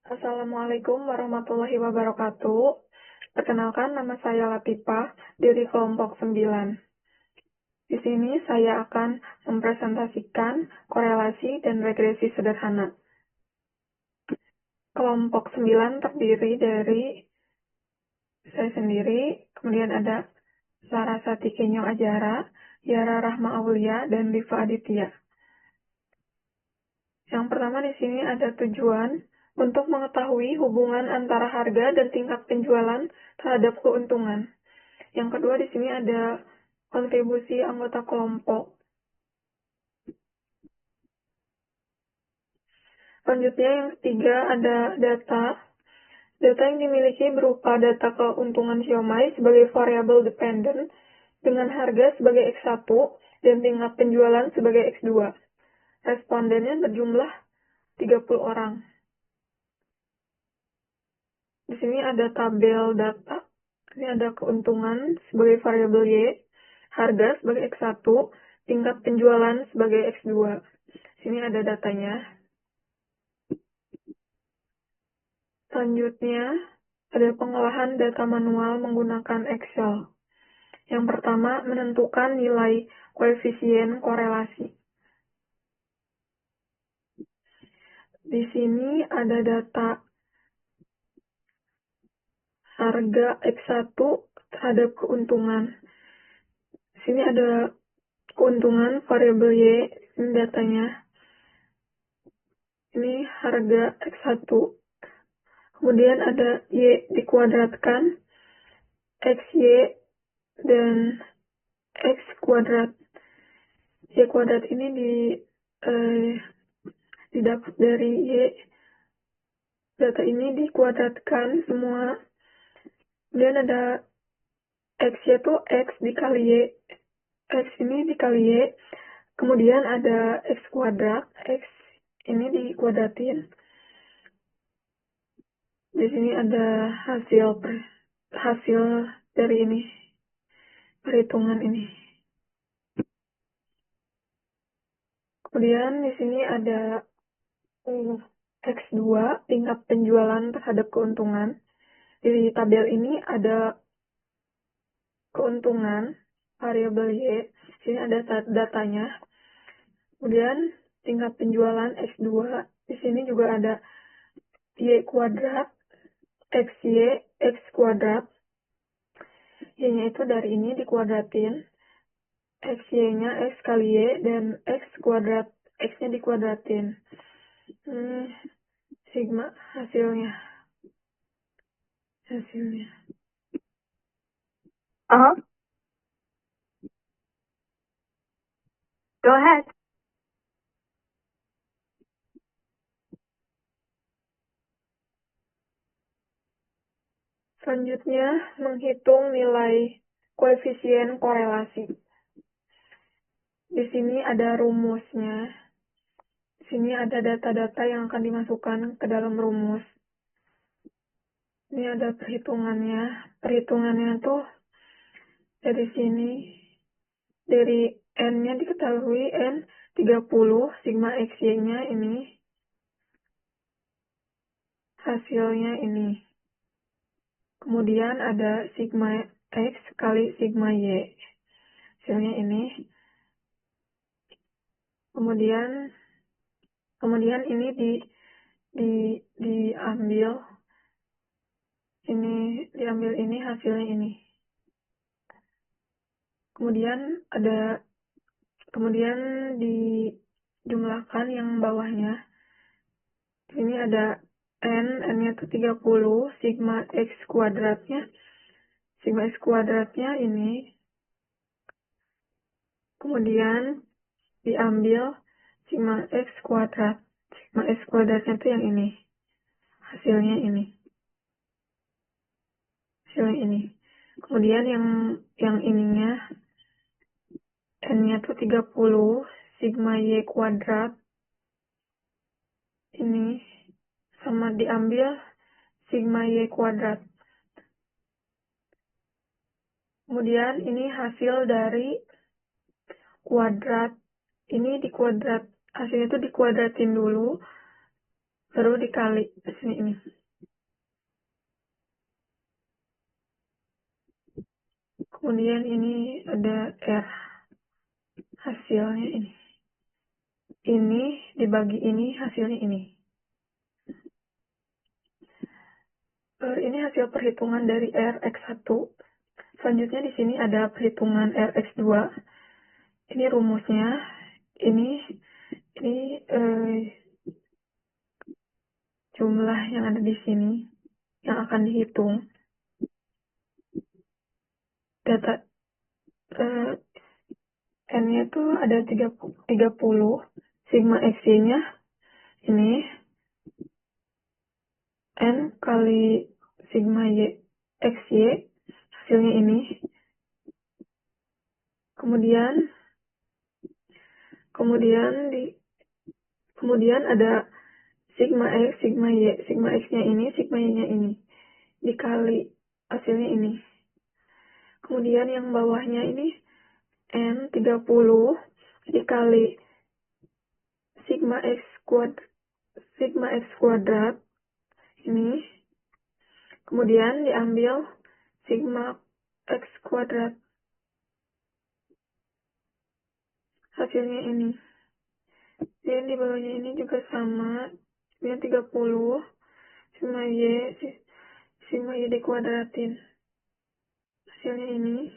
Assalamualaikum warahmatullahi wabarakatuh. Perkenalkan, nama saya Latifah dari kelompok 9. Di sini saya akan mempresentasikan korelasi dan regresi sederhana. Kelompok 9 terdiri dari saya sendiri, kemudian ada Larasati Kenyo Ajara, Yara Rahma Aulia, dan Diva Aditya. Yang pertama di sini ada tujuan untuk mengetahui hubungan antara harga dan tingkat penjualan terhadap keuntungan. Yang kedua di sini ada kontribusi anggota kelompok. Selanjutnya yang ketiga ada data. Data yang dimiliki berupa data keuntungan siomay sebagai variabel dependent dengan harga sebagai X1 dan tingkat penjualan sebagai X2. Respondennya berjumlah 30 orang. Di sini ada tabel data. Ini ada keuntungan sebagai variabel Y, harga sebagai X1, tingkat penjualan sebagai X2. Sini ada datanya. Selanjutnya, ada pengolahan data manual menggunakan Excel. Yang pertama, menentukan nilai koefisien korelasi. Di sini ada data harga X1 terhadap keuntungan. Di sini ada keuntungan variabel Y, ini datanya. Ini harga X1. Kemudian ada Y dikuadratkan, XY, dan X kuadrat. Y kuadrat ini didapat dari Y. Data ini dikuadratkan semua. Kemudian ada X yaitu X dikali Y. X ini dikali Y. Kemudian ada X kuadrat. X ini dikuadratin. Di sini ada hasil dari ini. Perhitungan ini. Kemudian di sini ada X2, tingkat penjualan terhadap keuntungan. Di tabel ini ada keuntungan, variabel Y, sini ada datanya. Kemudian tingkat penjualan X2, di sini juga ada Y kuadrat, XY, X kuadrat. Y-nya itu dari ini dikuadratin. XY-nya X kali Y, dan X kuadrat, X-nya dikuadratin. Sigma hasilnya. Go ahead. Selanjutnya, menghitung nilai koefisien korelasi. Di sini ada rumusnya. Di sini ada data-data yang akan dimasukkan ke dalam rumus. Ini ada perhitungannya. Perhitungannya tuh dari sini. Dari N-nya diketahui N 30, sigma XY-nya ini. Hasilnya ini. Kemudian ada sigma X kali sigma Y. Hasilnya ini. Kemudian ini diambil ini hasilnya ini. Kemudian dijumlahkan yang bawahnya. Ini ada N-nya itu 30, sigma X kuadratnya. Sigma X kuadratnya ini. Kemudian diambil sigma X kuadrat. Sigma X kuadratnya itu yang ini. Hasilnya ini. Kemudian yang ininya N-nya itu 30, sigma Y kuadrat. Ini sama diambil sigma Y kuadrat. Kemudian ini hasil dari kuadrat. Ini hasilnya itu dikuadratin dulu. baru dikali di sini ini. Kemudian ini ada R, hasilnya ini. Ini dibagi ini, hasilnya ini. Ini hasil perhitungan dari Rx1. Selanjutnya di sini ada perhitungan Rx2. Ini rumusnya. Ini jumlah yang ada di sini yang akan dihitung. Data N-nya itu ada 30. Sigma X-nya ini N kali sigma Y XY, hasilnya ini. Kemudian ada sigma X, sigma Y. Sigma X-nya ini, sigma Y-nya ini. Dikali hasilnya ini. Kemudian yang bawahnya ini N 30 dikali sigma X kuadrat ini. Kemudian diambil sigma X kuadrat. Hasilnya ini. Dan di bawahnya ini juga sama. Ini 30 sigma Y dikuadratin. Hasilnya ini.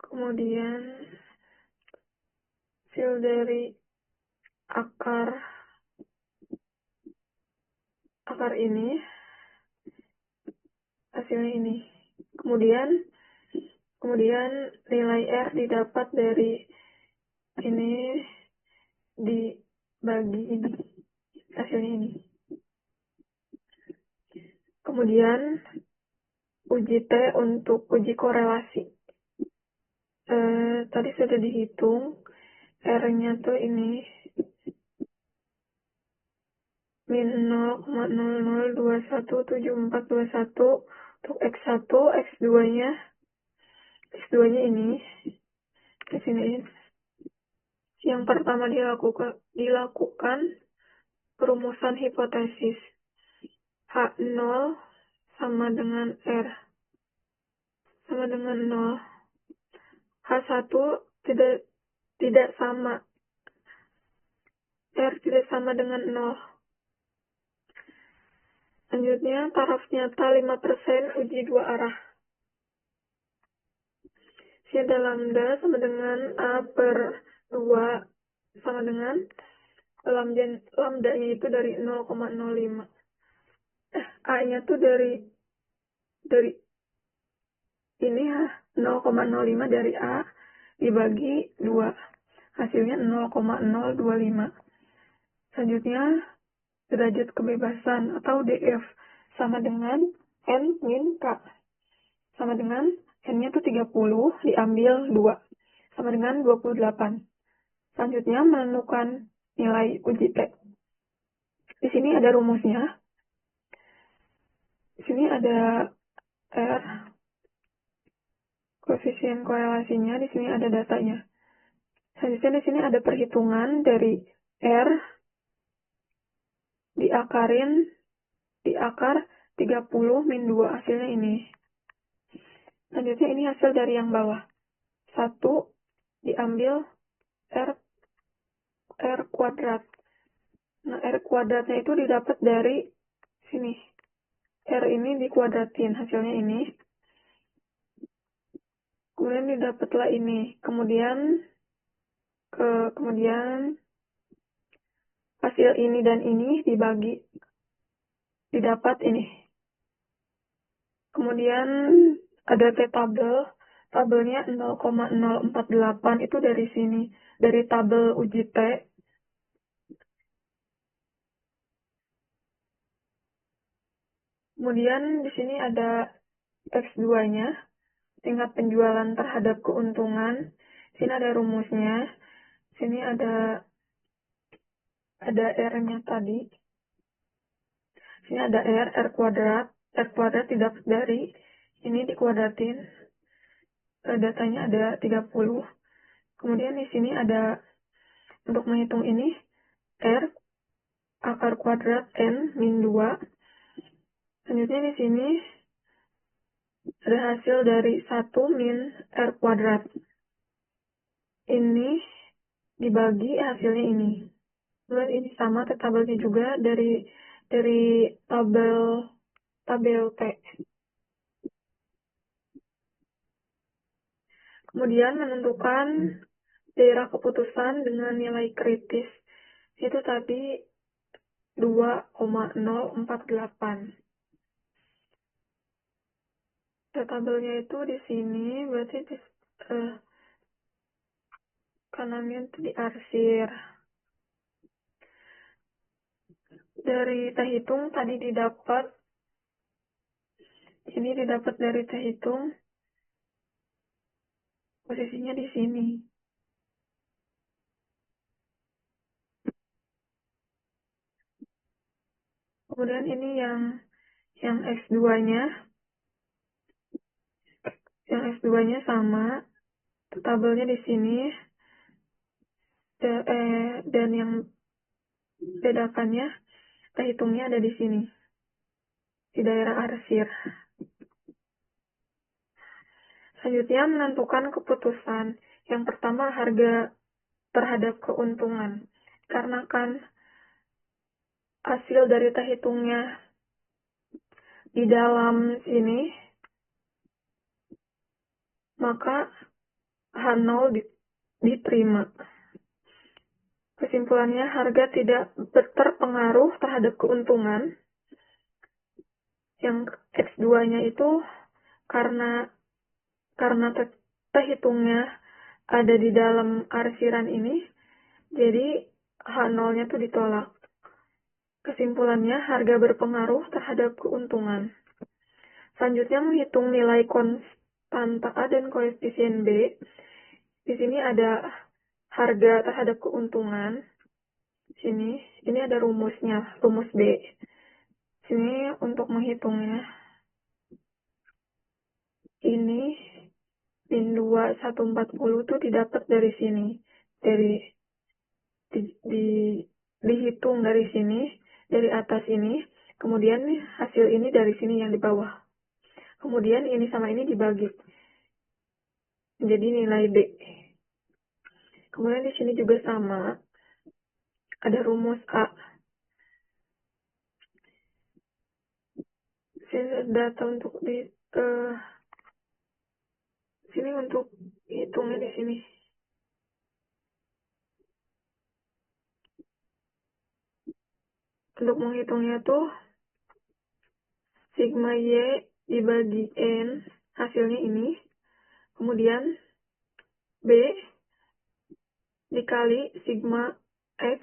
Kemudian hasil dari akar ini, hasilnya ini. Kemudian nilai R didapat dari ini dibagi ini, hasilnya ini. Kemudian uji T untuk uji korelasi. Tadi sudah dihitung, R-nya tuh ini min 0,00217421 untuk X1, X2-nya ini di sini. Yang pertama dilakukan perumusan hipotesis. H0 sama dengan R sama dengan 0. H1 tidak sama. R tidak sama dengan 0. Selanjutnya, taraf nyata 5% uji dua arah. Sinta lambda sama dengan A per 2 sama dengan lambda-nya itu dari 0,05. A-nya tuh dari ini 0,05 dari A dibagi 2. Hasilnya 0,025. Selanjutnya, derajat kebebasan atau DF sama dengan N min K. Sama dengan N-nya itu 30 diambil 2. Sama dengan 28. Selanjutnya, menentukan nilai uji T. Di sini ada rumusnya. Di sini ada R, koefisien korelasinya, di sini ada datanya. Selanjutnya di sini ada perhitungan dari R diakar 30 min 2, hasilnya ini. Selanjutnya ini hasil dari yang bawah. 1 diambil R kuadrat. Nah, R kuadratnya itu didapat dari sini. R ini dikuadratin, hasilnya ini. Kemudian didapatlah ini. Kemudian hasil ini dan ini dibagi. Didapat ini. Kemudian ada T-tabel. Tabelnya 0,048 itu dari sini. Dari tabel uji T. Kemudian di sini ada X2-nya, tingkat penjualan terhadap keuntungan. Sini ada rumusnya. Sini ada R-nya tadi. Sini ada R kuadrat. R kuadrat didapat dari ini dikuadratin. Datanya ada 30. Kemudian di sini ada untuk menghitung ini R akar kuadrat N min 2. Selanjutnya di sini ada hasil dari 1 min R kuadrat. Ini dibagi hasilnya ini. Kemudian ini sama tabelnya juga dari tabel T. Kemudian menentukan daerah keputusan dengan nilai kritis. Itu tadi 2,048. Tabelnya itu di sini, berarti kanannya itu diarsir. Dari teh hitung tadi didapat, ini didapat dari teh hitung, posisinya di sini. Kemudian ini yang X2-nya, sama, tabelnya di sini, dan yang bedakannya, teh hitungnya ada di sini, di daerah arsir. Selanjutnya menentukan keputusan. Yang pertama harga terhadap keuntungan. Karena kan hasil dari teh hitungnya di dalam sini, maka H0 diterima. Kesimpulannya, harga tidak terpengaruh terhadap keuntungan. Yang X2-nya itu karena teh hitungnya ada di dalam arsiran ini, jadi H0-nya itu ditolak. Kesimpulannya, harga berpengaruh terhadap keuntungan. Selanjutnya, menghitung nilai konstanta A dan koefisien B. Di sini ada harga terhadap keuntungan. Ini ada rumusnya, rumus B. Sini untuk menghitungnya. Ini min 2,140 itu didapat dari sini. Dihitung dari sini, dari atas ini. Kemudian hasil ini dari sini yang di bawah. Kemudian ini sama ini dibagi. Jadi nilai B. Kemudian di sini juga sama. Ada rumus A. Sini data untuk sini untuk hitungnya di sini. Untuk menghitungnya tuh sigma Y dibagi N, hasilnya ini. Kemudian B dikali sigma X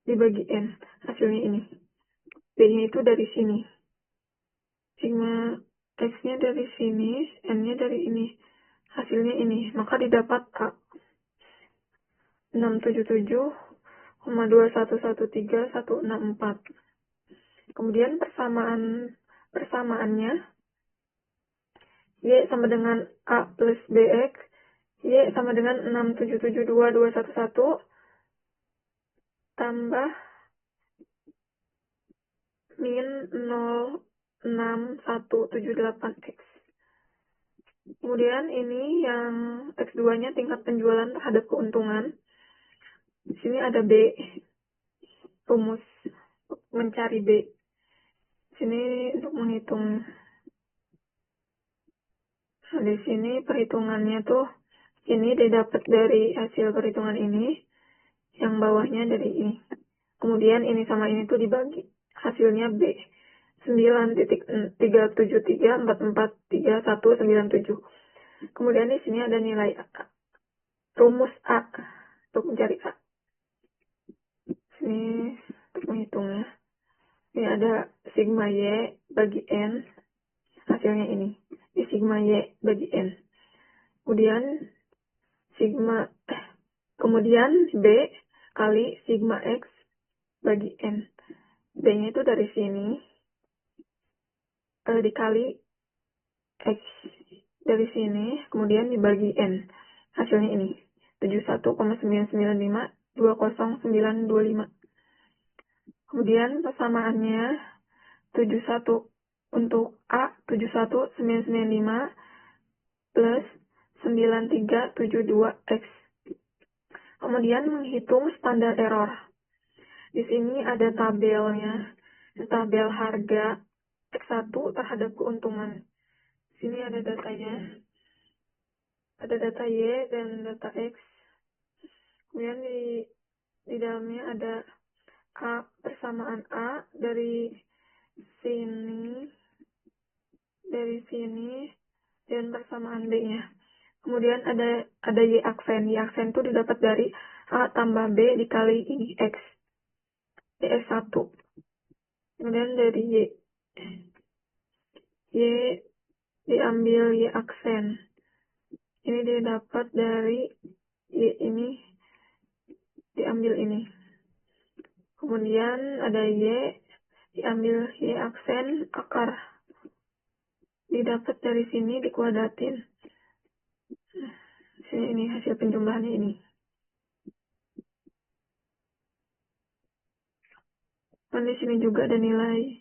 dibagi N, hasilnya ini. B-nya itu dari sini. Sigma X-nya dari sini, N-nya dari ini. Hasilnya ini. Maka didapat A. 677,2113164. Kemudian persamaannya Y sama dengan A plus BX, Y sama dengan 6772211 tambah min 06178X. Kemudian ini yang X2-nya tingkat penjualan terhadap keuntungan. Di sini ada B, rumus mencari B. Sini untuk menghitung. Nah, di sini perhitungannya tuh ini didapat dari hasil perhitungan ini, yang bawahnya dari ini. Kemudian ini sama ini tuh dibagi. Hasilnya B. 9.373443197. Kemudian di sini ada nilai A. Rumus A untuk mencari A. Sini untuk menghitungnya. Ini ada sigma Y bagi N. Hasilnya ini. Di sigma Y bagi N. Kemudian B kali sigma X bagi N. B-nya itu dari sini. Dikali X dari sini. Kemudian dibagi N. Hasilnya ini. 71,995 20925. Kemudian persamaannya 71 untuk A 71995 plus 9372X. Kemudian menghitung standar error. Di sini ada tabelnya, tabel harga X1 terhadap keuntungan. Di sini ada datanya, ada data Y dan data X. Kemudian di dalamnya ada A persamaan A dari sini dan persamaan B-nya. Kemudian ada Y aksen. Y aksen itu didapat dari A tambah B dikali ini X. X1. Kemudian dari Y diambil Y aksen. Ini didapat dari Y ini diambil ini. Kemudian ada Y diambil Y aksen akar. Didapat dari sini dikuadratin. Sini ini hasil penjumlahannya ini. Dan di sini juga ada nilai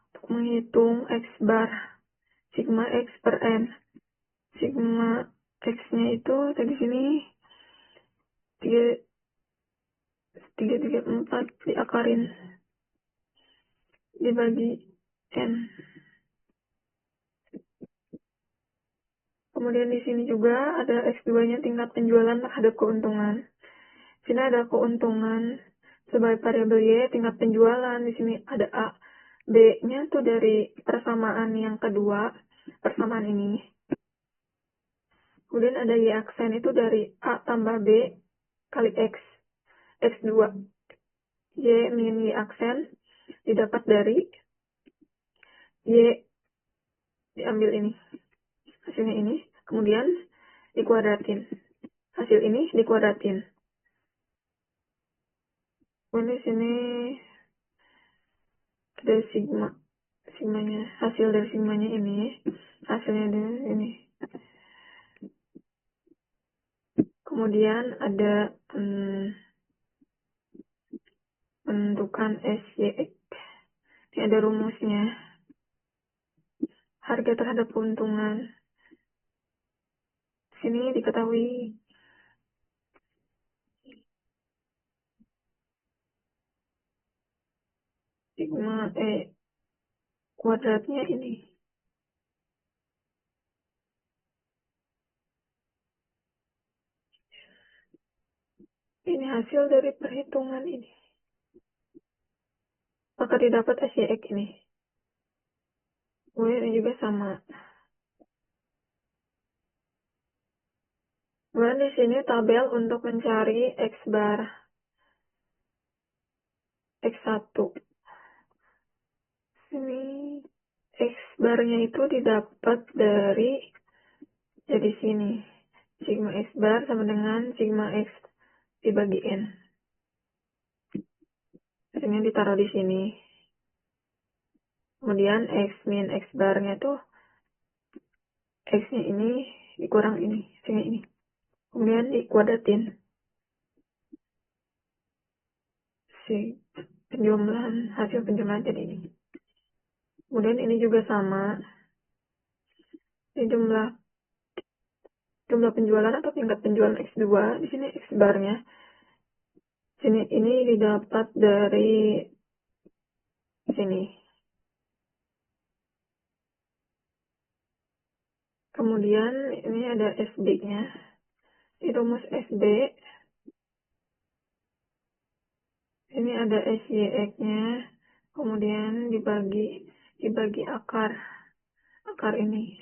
untuk menghitung X bar sigma X per N. Sigma X-nya itu dari sini 334 diakarin dibagi N. Kemudian di sini juga ada X2-nya tingkat penjualan terhadap keuntungan. Di sini ada keuntungan sebagai variabel Y, tingkat penjualan. Di sini ada A. B-nya tuh dari persamaan yang kedua, persamaan ini. Kemudian ada Y aksen itu dari A tambah B kali X. X2. Y min Y aksen didapat dari Y diambil ini. Hasilnya ini. Kemudian dikuadratin. Hasil ini dikuadratin. Kemudian di sini ada sigmanya, hasil dari sigmanya ini, hasilnya dari ini. Kemudian ada menentukan SY. Ini ada rumusnya. Harga terhadap keuntungan. Sini diketahui sigma kuadratnya ini. Ini hasil dari perhitungan ini. Maka didapat SYX ini. Kemudian ini juga sama. Kemudian di sini tabel untuk mencari X bar X1. Ini X barnya itu didapat dari jadi sini. Sigma X bar sama dengan sigma X dibagi N. Hasilnya ditaruh di sini. Kemudian X min X barnya tuh X-nya ini dikurang ini, hasilnya ini. Kemudian dikuadratin. Hasil penjumlahan jadi ini. Kemudian ini juga sama. Ini jumlah penjualan atau tingkat penjualan X2. Di sini X barnya. Sini ini didapat dari sini. Kemudian ini ada SB-nya. Di rumus SB. Ini ada SYX-nya. Kemudian dibagi akar ini.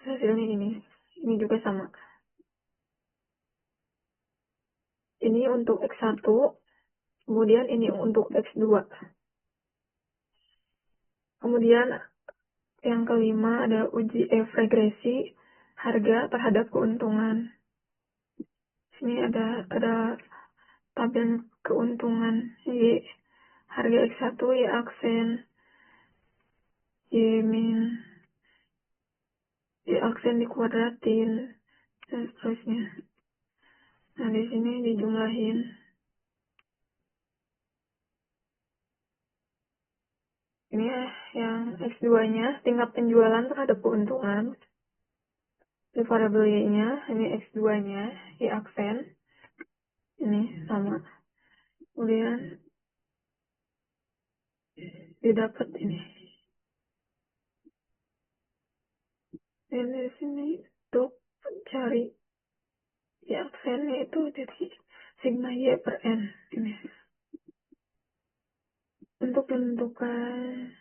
Hasilnya ini. Ini juga sama. Ini untuk X1. Kemudian ini untuk X2. Kemudian yang kelima ada uji F regresi harga terhadap keuntungan. Sini ada tabel keuntungan Y harga X1 Y aksen Y min Y aksen dikuadratin dan seterusnya. Nah, di sini dijumlahin. Ini ya, yang X2-nya, tingkat penjualan terhadap keuntungan. Di variabel Y-nya, ini X2-nya, Y aksen. Ini sama. Kemudian didapat ini. Dan dari sini untuk cari Y aksennya itu jadi sigma Y per N. Ini. Untuk menentukan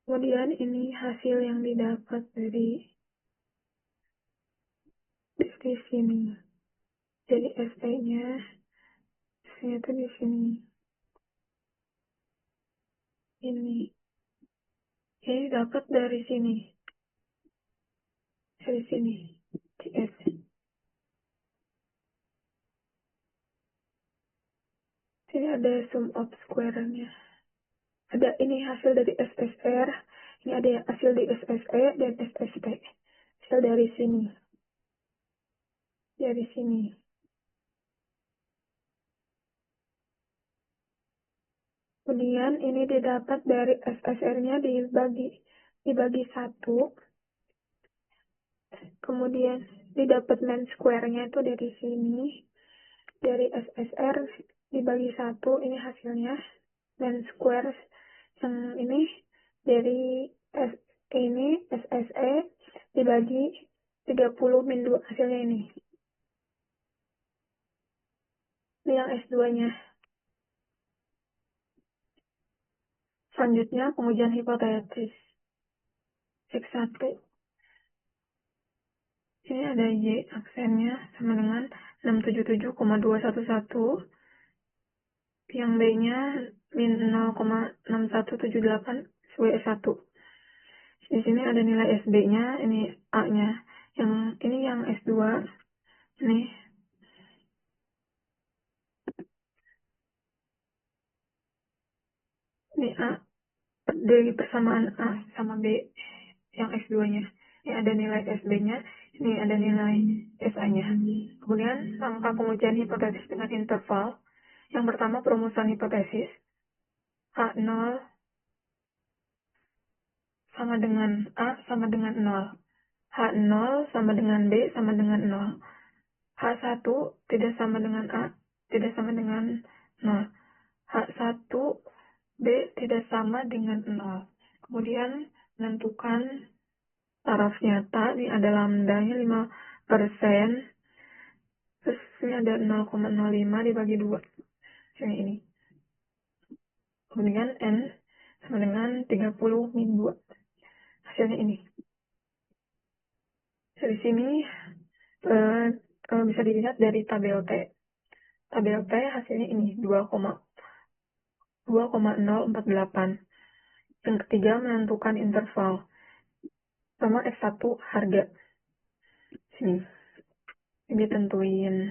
kemudian ini hasil yang didapat dari sini. Jadi ST-nya itu di sini. Ini dapat dari sini. Dari sini. CS. Ini ada sum of square-nya. Ada ini hasil dari SSR. Ini ada hasil di SSE dan SST. Hasil dari sini. Dari sini. Kemudian ini didapat dari SSR-nya dibagi 1. Kemudian didapat mean square-nya itu dari sini. Dari SSR dibagi 1, ini hasilnya. Mean square yang ini dari SSE dibagi 30 min 2, hasilnya ini. Ini yang S2-nya. Selanjutnya pengujian hipotesis. X1. Ini ada Y aksennya sama dengan 677,211. Yang B-nya min 0,6178 W1. Di sini ada nilai SB-nya, ini A-nya. Ini yang S2. Ini A dari persamaan A sama B yang S2-nya. Ini ada nilai SB-nya, ini ada nilai SA-nya. Kemudian angka pengujian hipotesis dengan interval. Yang pertama perumusan hipotesis. H0 sama dengan A sama dengan 0. H0 sama dengan B sama dengan 0. H1 tidak sama dengan A, tidak sama dengan 0. H1 B tidak sama dengan 0. Kemudian menentukan taraf nyata, ini ada lambdanya 5%, terus ini ada 0,05 dibagi 2, ini. Kemudian N sama dengan 30 min 2, hasilnya ini. Dari sini bisa dilihat dari tabel T. Tabel T hasilnya ini 2,048. Yang ketiga menentukan interval. Sama F1 harga. Sini. Ini tentuin.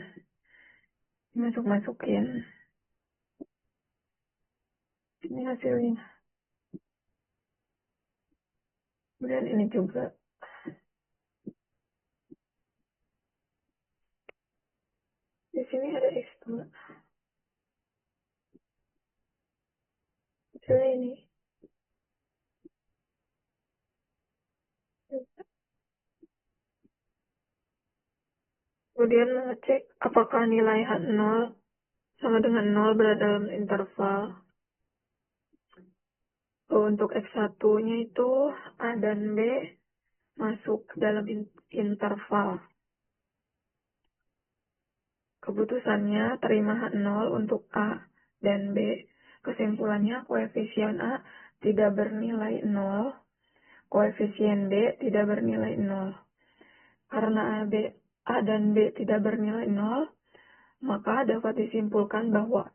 Masuk-masukin. Ini hasilnya. Kemudian ini juga. Di sini ada X2. Hasilnya ini. Kemudian mengecek apakah nilai H0 sama dengan 0 berada dalam interval. Untuk X1-nya itu A dan B masuk dalam interval. Keputusannya terima H0 untuk A dan B. Kesimpulannya koefisien A tidak bernilai 0, koefisien B tidak bernilai 0. Karena A dan B tidak bernilai 0, maka dapat disimpulkan bahwa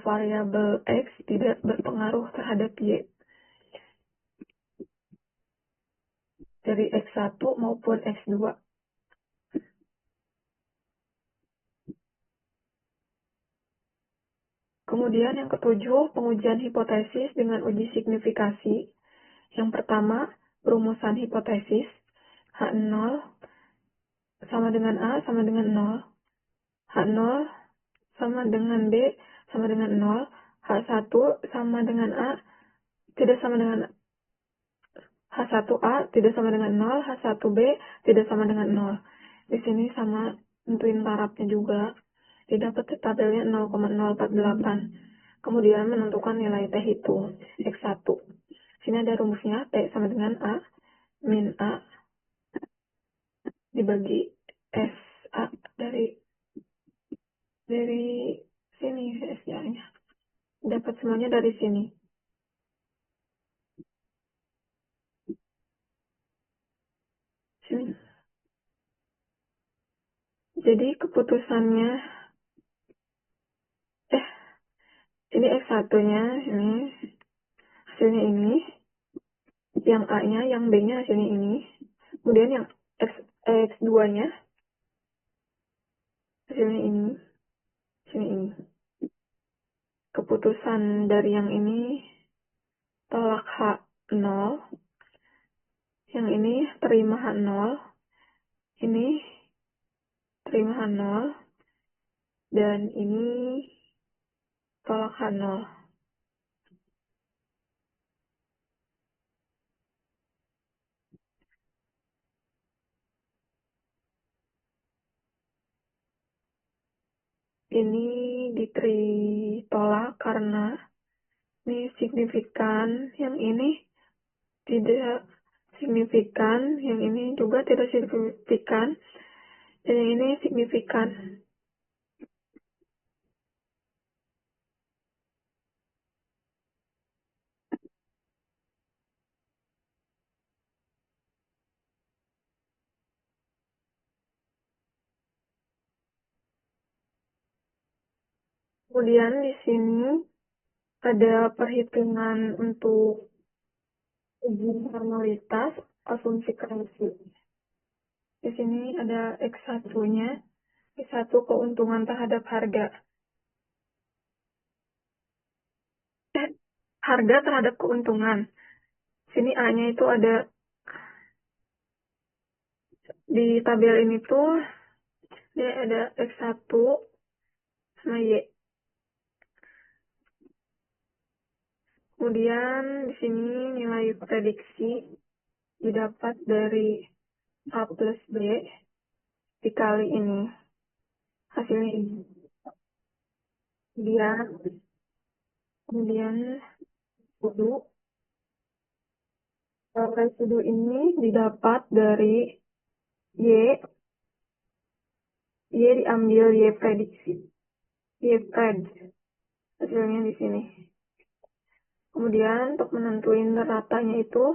variabel X tidak berpengaruh terhadap Y dari X1 maupun X2. Kemudian yang ketujuh, pengujian hipotesis dengan uji signifikasi. Yang pertama, perumusan hipotesis. H0 sama dengan A sama dengan 0. H0 sama dengan B sama dengan 0. H1 sama dengan A tidak sama dengan H1A tidak sama dengan 0, H1B tidak sama dengan 0. Di sini sama tentuin tarafnya juga. Didapat tabelnya 0,048. Kemudian menentukan nilai T itu, X1. Sini ada rumusnya, T sama dengan A min A dibagi SA dari sini SA-nya. Dapat semuanya dari sini. Sini. Jadi keputusannya, ini X1-nya, ini hasilnya ini. Yang A-nya, yang B-nya hasilnya ini. Kemudian yang X2-nya hasilnya ini. Hasilnya ini. Keputusan dari yang ini tolak H0. Yang ini terima H0. Ini terima H0. Dan ini tolak H0. Ini ditolak karena ini signifikan, yang ini tidak signifikan, yang ini juga tidak signifikan, dan yang ini signifikan. Kemudian di sini ada perhitungan untuk uji normalitas asumsi kreasi. Di sini ada X1-nya, X1 keuntungan terhadap harga. Harga terhadap keuntungan. Sini A-nya itu ada di tabel ini tuh dia ada X1 sama Y. Kemudian di sini nilai prediksi didapat dari A plus B dikali ini. Hasilnya ini. Kemudian residu ini didapat dari Y diambil Y prediksi. Y pred. Hasilnya di sini. Kemudian untuk menentuin ratanya itu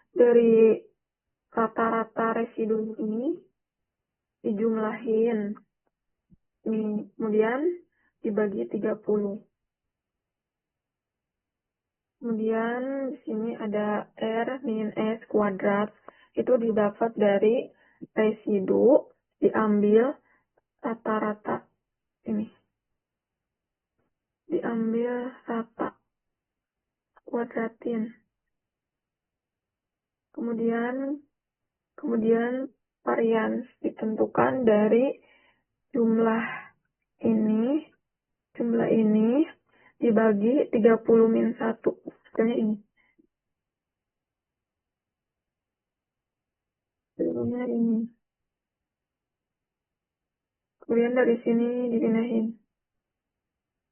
dari rata-rata residu ini dijumlahin. Ini kemudian dibagi 30. Kemudian di sini ada R min S kuadrat. Itu didapat dari residu diambil rata-rata ini. Diambil rata kuadratin. Kemudian varians ditentukan dari jumlah ini dibagi 30 min 1. Hasilnya ini. Hasilnya ini. Kemudian dari sini dipindahin.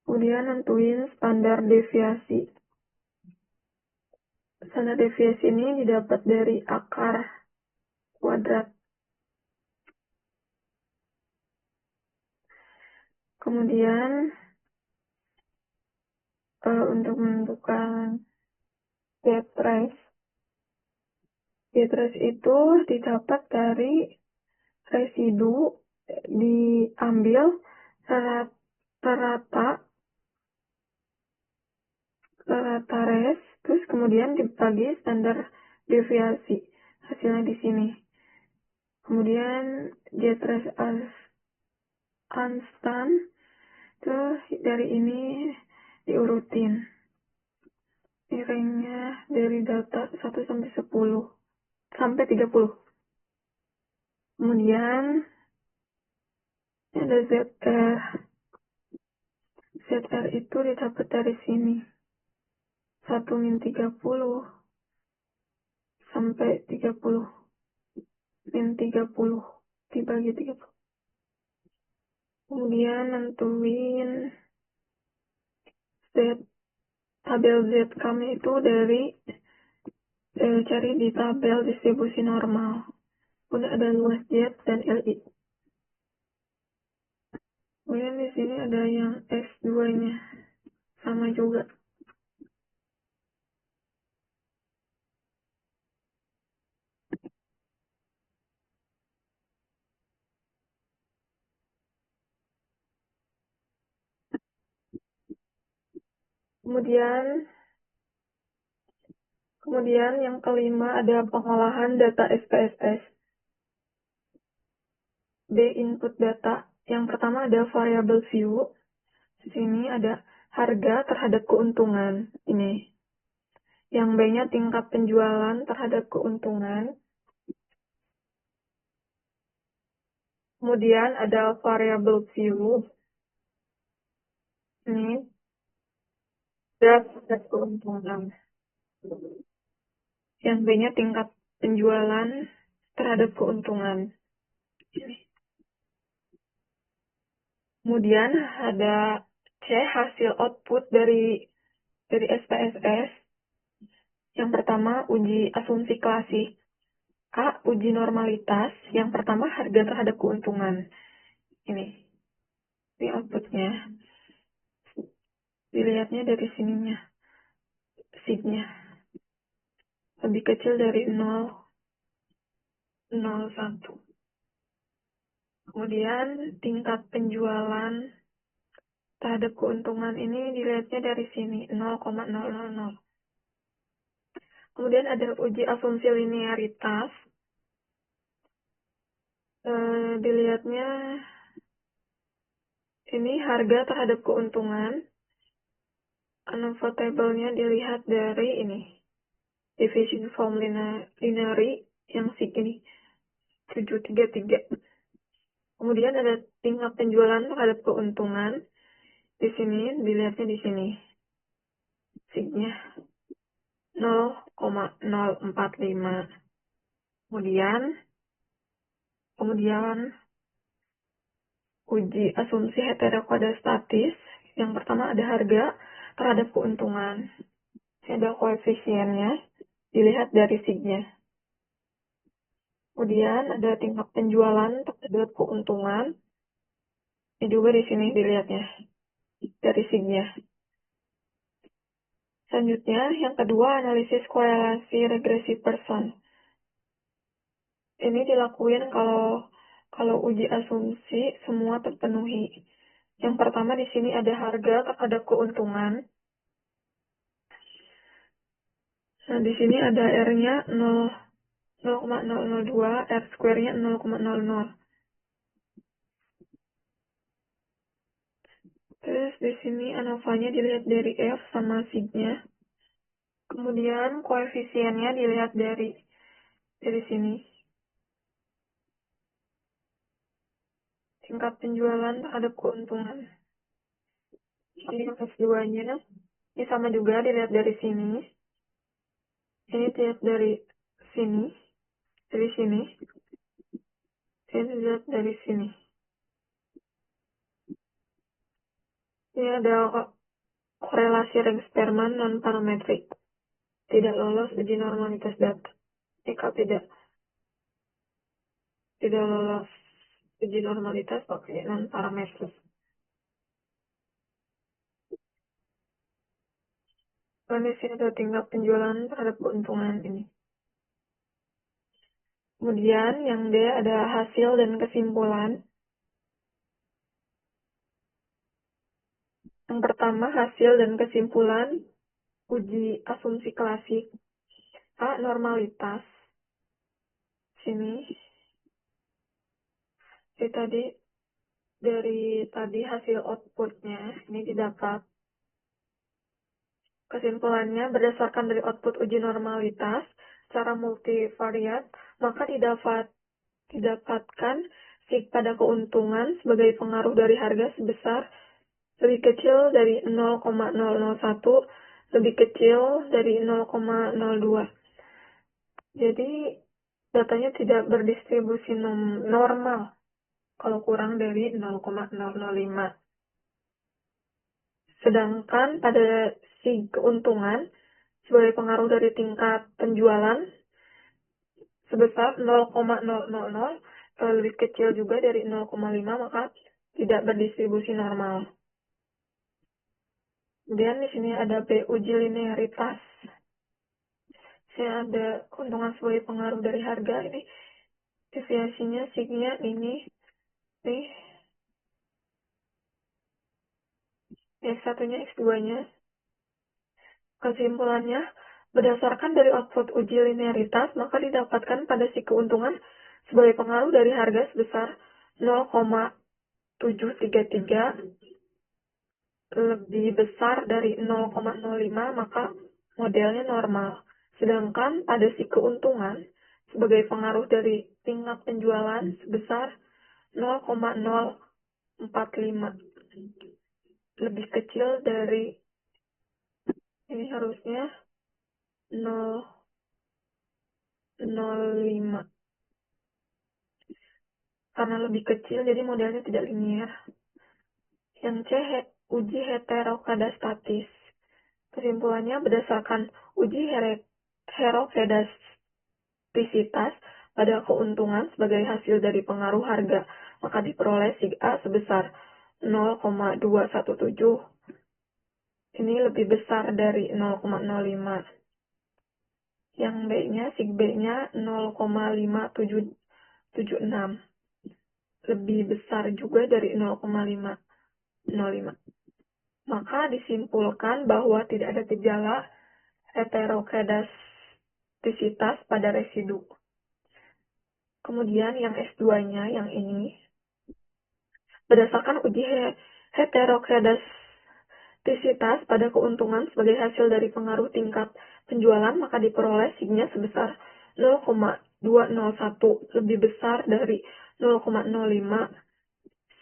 Kemudian nentuin standar deviasi. Standar deviasi ini didapat dari akar kuadrat. Kemudian untuk menentukan gap trace itu didapat dari residu diambil rata res, terus kemudian dibagi standar deviasi. Hasilnya di sini. Kemudian J-trace Anstan, terus dari ini diurutin. Ranknya dari data 1 sampai 10 sampai 30. Kemudian ada ZR. ZR itu didapat dari sini. 1-30 sampai 30. -30 dibagi 30. Kemudian nentuin Z. Tabel Z kami itu dari cari di tabel distribusi normal. Udah ada luas Z dan LI. Kemudian di sini ada yang X2-nya. Sama juga. Kemudian yang kelima ada pengolahan data SPSS. B. Input data. Yang pertama ada variable view. Di sini ada harga terhadap keuntungan. Ini. Yang B-nya tingkat penjualan terhadap keuntungan. Kemudian ada variable view. Ini. Terhadap keuntungan. Yang B-nya tingkat penjualan terhadap keuntungan. Ini. Kemudian ada C, hasil output dari SPSS. Yang pertama, uji asumsi klasik. A, uji normalitas. Yang pertama, harga terhadap keuntungan. Ini outputnya. Dilihatnya dari sininya. Signya. Lebih kecil dari 0,01. Kemudian, tingkat penjualan terhadap keuntungan ini dilihatnya dari sini. 0,000. Kemudian ada uji asumsi linearitas. Dilihatnya ini harga terhadap keuntungan. Unavoidable-nya dilihat dari ini. Division form lineary yang segini. 733. Kemudian ada tingkat penjualan terhadap keuntungan. Di sini, dilihatnya di sini. Signya 0,045. Kemudian uji asumsi heterokodastatis. Yang pertama ada harga terhadap keuntungan. Ada koefisiennya, dilihat dari signya. Kemudian ada tingkat penjualan terhadap keuntungan. Ini juga di sini dilihatnya dari signya. Selanjutnya, yang kedua, analisis korelasi regresi Pearson. Ini dilakuin kalau uji asumsi semua terpenuhi. Yang pertama di sini ada harga terhadap keuntungan. Nah, di sini ada R-nya 0,002, R square-nya 0,00. Terus di sini ANOVA-nya dilihat dari F sama signya. Kemudian koefisiennya dilihat dari sini. Tingkat penjualan terhadap keuntungan. Ini F2-nya. Ini sama juga dilihat dari sini. Ini dilihat dari sini. Dari sini. Ini dilihat dari sini. Ini ada korelasi Ring-Sperman non-parametrik. Tidak lolos uji normalitas data. Jika tidak lolos uji normalitas pakai non-parametrik. Dan di sini ada tingkat penjualan terhadap keuntungan ini. Kemudian yang D ada hasil dan kesimpulan. Yang pertama hasil dan kesimpulan uji asumsi klasik. A, normalitas. Sini. Dari tadi hasil outputnya ini didapat. Kesimpulannya berdasarkan dari output uji normalitas secara multivariat, maka didapatkan sig pada keuntungan sebagai pengaruh dari harga sebesar lebih kecil dari 0,001, lebih kecil dari 0,02. Jadi datanya tidak berdistribusi normal kalau kurang dari 0,005. Sedangkan pada sig keuntungan sebagai pengaruh dari tingkat penjualan sebesar 0,000, lebih kecil juga dari 0,5, maka tidak berdistribusi normal. Kemudian di sini ada B, uji linearitas. Sini ada keuntungan sebagai pengaruh dari harga. Ini deviasinya, signya ini, nih, X1-nya, X2-nya. Kesimpulannya, berdasarkan dari output uji linearitas, maka didapatkan pada si keuntungan sebagai pengaruh dari harga sebesar 0,733 lebih besar dari 0,05, maka modelnya normal. Sedangkan pada si keuntungan sebagai pengaruh dari tingkat penjualan sebesar 0,045, lebih kecil dari, ini harusnya 0,05. Karena lebih kecil, jadi modelnya tidak linear. Yang C, uji heterokadastatis. Kesimpulannya, berdasarkan uji heterokedastisitas pada keuntungan sebagai hasil dari pengaruh harga, maka diperoleh sig A sebesar 0,217. Ini lebih besar dari 0,05. Yang B-nya, sig B-nya 0,5776. Lebih besar juga dari 0,505. Maka disimpulkan bahwa tidak ada gejala heterokedastisitas pada residu. Kemudian yang S2-nya, yang ini, berdasarkan uji heterokedastisitas pada keuntungan sebagai hasil dari pengaruh tingkat penjualan, maka diperoleh signya sebesar 0,201, lebih besar dari 0,05.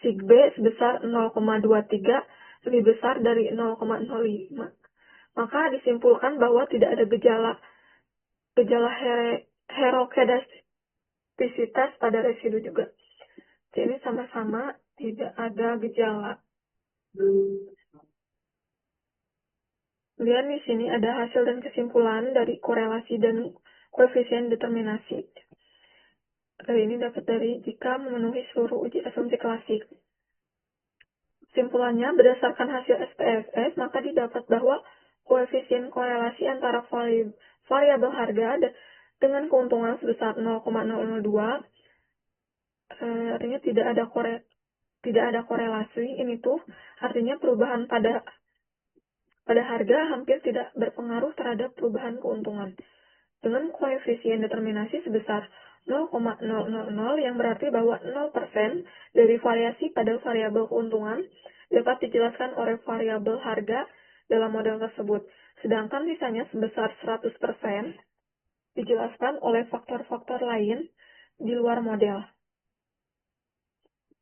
Sig B sebesar 0,23, lebih besar dari 0,05. Maka disimpulkan bahwa tidak ada gejala heterokedastisitas pada residu juga. Jadi sama-sama tidak ada gejala. Kemudian di sini ada hasil dan kesimpulan dari korelasi dan koefisien determinasi. Kali ini dapat dari jika memenuhi seluruh uji asumsi klasik. Kesimpulannya, berdasarkan hasil SPSS, maka didapat bahwa koefisien korelasi antara variabel harga dengan keuntungan sebesar 0,002, artinya tidak ada korelasi. Ini tuh artinya perubahan pada harga hampir tidak berpengaruh terhadap perubahan keuntungan. Dengan koefisien determinasi sebesar 0,000, yang berarti bahwa 0% dari variasi pada variabel keuntungan dapat dijelaskan oleh variabel harga dalam model tersebut. Sedangkan sisanya sebesar 100% dijelaskan oleh faktor-faktor lain di luar model.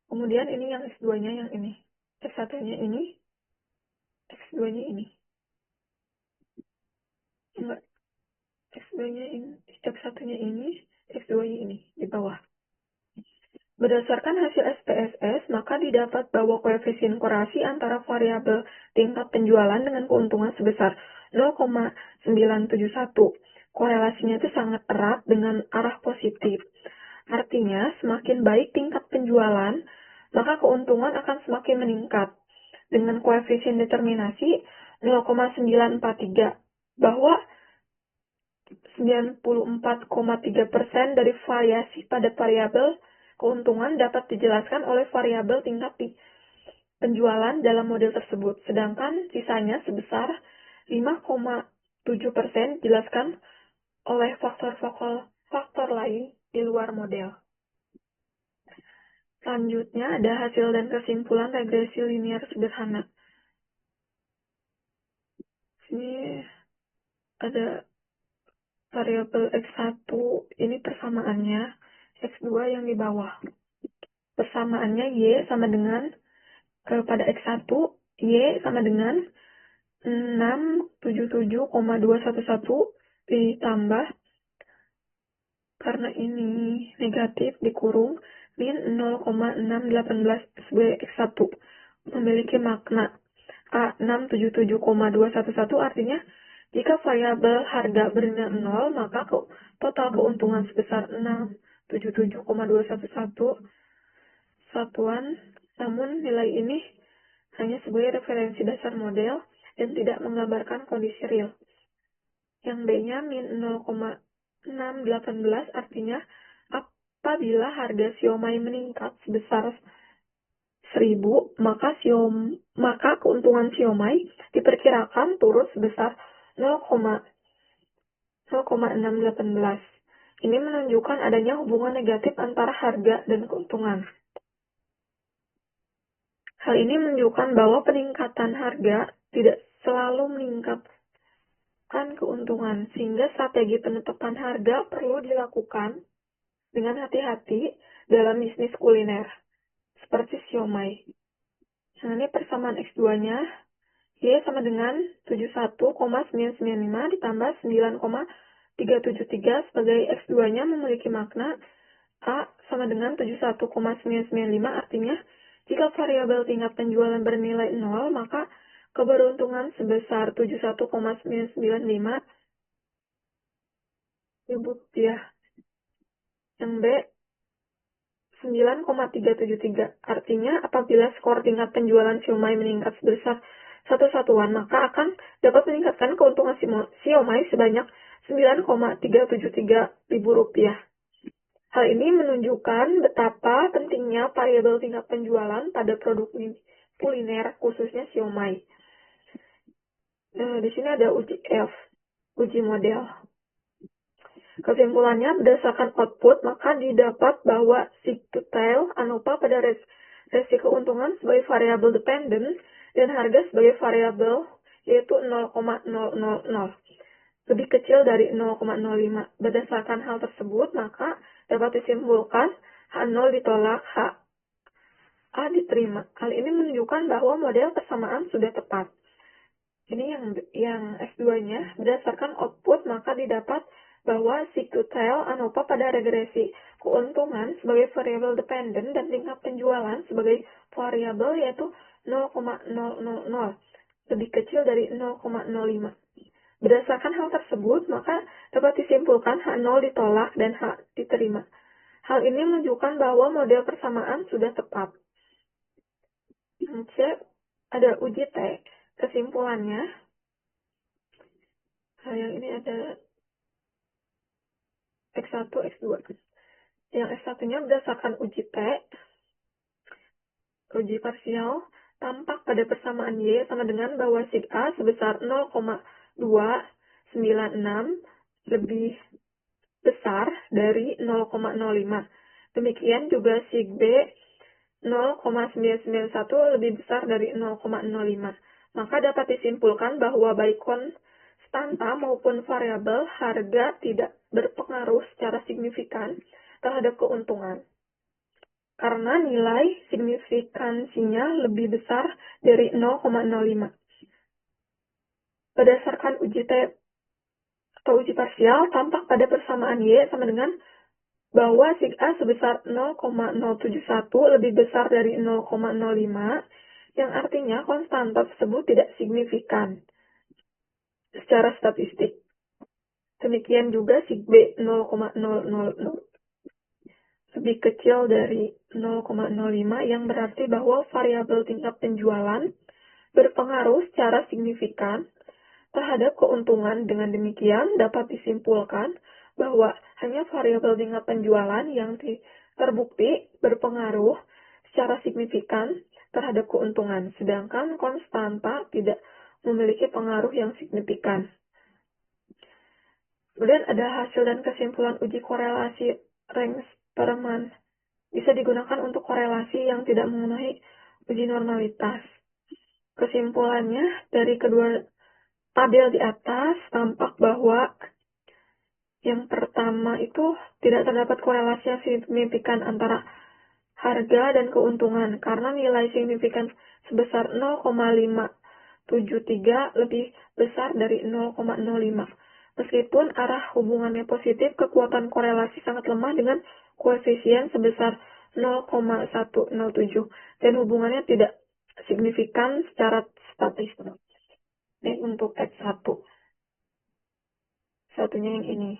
Kemudian ini yang X2-nya yang ini. X1-nya ini, X2-nya ini. Enggak, X2-nya ini, X1-nya ini, X2-nya ini, di bawah. Berdasarkan hasil SPSS, maka didapat bahwa koefisien korelasi antara variabel tingkat penjualan dengan keuntungan sebesar 0,971. Korelasinya itu sangat erat dengan arah positif. Artinya, semakin baik tingkat penjualan, maka keuntungan akan semakin meningkat. Dengan koefisien determinasi 0,943, bahwa 94,3% dari variasi pada variabel keuntungan dapat dijelaskan oleh variabel tingkat penjualan dalam model tersebut, sedangkan sisanya sebesar 5,7% dijelaskan oleh faktor lain di luar model. Selanjutnya ada hasil dan kesimpulan regresi linear sederhana. Sini ada variabel X1, ini persamaannya, X2 X2 yang di bawah. Persamaannya Y sama dengan, pada X1, Y sama dengan 677,211 ditambah, karena ini negatif dikurung, min 0,618 sebagai X1 memiliki makna A 677,211, artinya jika variabel harga bernilai 0, maka total keuntungan sebesar 677,211 satuan, namun nilai ini hanya sebagai referensi dasar model dan tidak menggambarkan kondisi real. Yang B-nya min 0,618, artinya apabila harga siomai meningkat sebesar 1.000, maka keuntungan siomai diperkirakan turun sebesar 0,618. Ini menunjukkan adanya hubungan negatif antara harga dan keuntungan. Hal ini menunjukkan bahwa peningkatan harga tidak selalu meningkatkan keuntungan, sehingga strategi penetapan harga perlu dilakukan dengan hati-hati dalam bisnis kuliner, seperti siomai. Nah, ini persamaan X2-nya, Y sama dengan 71,995 ditambah 9,373 sebagai X2-nya memiliki makna A sama dengan 71,995, artinya jika variabel tingkat penjualan bernilai 0, maka keberuntungan sebesar 71,995 ribu rupiah. Yang B, 9,373. Artinya apabila skor tingkat penjualan siomai meningkat sebesar 1 satuan, maka akan dapat meningkatkan keuntungan siomai sebanyak 9,373 ribu rupiah. Hal ini menunjukkan betapa pentingnya variabel tingkat penjualan pada produk kuliner, khususnya siomai. Di sini ada uji F, uji model. Kesimpulannya, berdasarkan output, maka didapat bahwa sigma ANOVA pada resi keuntungan sebagai variabel dependent dan harga sebagai variabel yaitu 0,000, lebih kecil dari 0,05. Berdasarkan hal tersebut, maka dapat disimpulkan H0 ditolak, A diterima. Hal ini menunjukkan bahwa model persamaan sudah tepat. Ini yang S2-nya, berdasarkan output, maka didapat bahwa sigma ANOVA pada regresi keuntungan sebagai variabel dependent dan tingkat penjualan sebagai variabel yaitu 0,000, lebih kecil dari 0,05. Berdasarkan hal tersebut, maka dapat disimpulkan H0 ditolak dan H diterima. Hal ini menunjukkan bahwa model persamaan sudah tepat. Yang C, ada uji T. Kesimpulannya, yang ini ada X1, X2. Yang X1-nya berdasarkan uji T, uji parsial, tampak pada persamaan Y sama dengan bahwa sig A sebesar 0,296 lebih besar dari 0,05. Demikian juga sig B 0,991 lebih besar dari 0,05. Maka dapat disimpulkan bahwa baik konstanta maupun variabel harga tidak berpengaruh secara signifikan terhadap keuntungan, karena nilai signifikansinya lebih besar dari 0,05. Berdasarkan uji T atau uji parsial, tampak pada persamaan Y sama dengan bahwa sig A sebesar 0,071 lebih besar dari 0,05, yang artinya konstanta tersebut tidak signifikan secara statistik. Demikian juga sig B 0,000 lebih kecil dari 0,05, yang berarti bahwa variabel tingkat penjualan berpengaruh secara signifikan terhadap keuntungan. Dengan demikian, dapat disimpulkan bahwa hanya variabel tingkat penjualan yang terbukti berpengaruh secara signifikan terhadap keuntungan, sedangkan konstanta tidak memiliki pengaruh yang signifikan. Kemudian ada hasil dan kesimpulan uji korelasi Reng-Sperman. Bisa digunakan untuk korelasi yang tidak memenuhi uji normalitas. Kesimpulannya, dari kedua tabel di atas tampak bahwa Yang pertama itu tidak terdapat korelasi yang signifikan antara harga dan keuntungan karena nilai signifikan sebesar 0,573 lebih besar dari 0,05. Meskipun arah hubungannya positif, kekuatan korelasi sangat lemah dengan koefisien sebesar 0,107 dan hubungannya tidak signifikan secara statistik. Ini untuk X1. Satunya yang ini.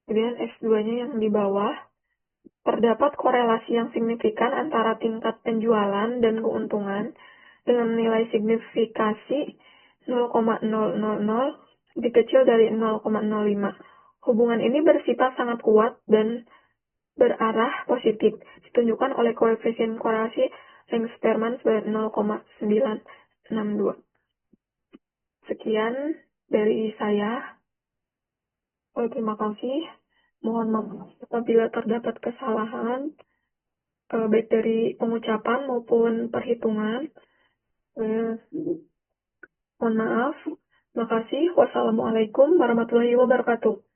Kemudian X2-nya yang di bawah. Terdapat korelasi yang signifikan antara tingkat penjualan dan keuntungan dengan nilai signifikasi 0,000 lebih kecil dari 0,05. Hubungan ini bersifat sangat kuat dan berarah positif, ditunjukkan oleh koefisien korelasi Ring-Spearman sebagai 0,962. Sekian dari saya. Terima kasih. Mohon maaf apabila terdapat kesalahan, baik dari pengucapan maupun perhitungan. Mohon maaf. Terima kasih. Wassalamualaikum warahmatullahi wabarakatuh.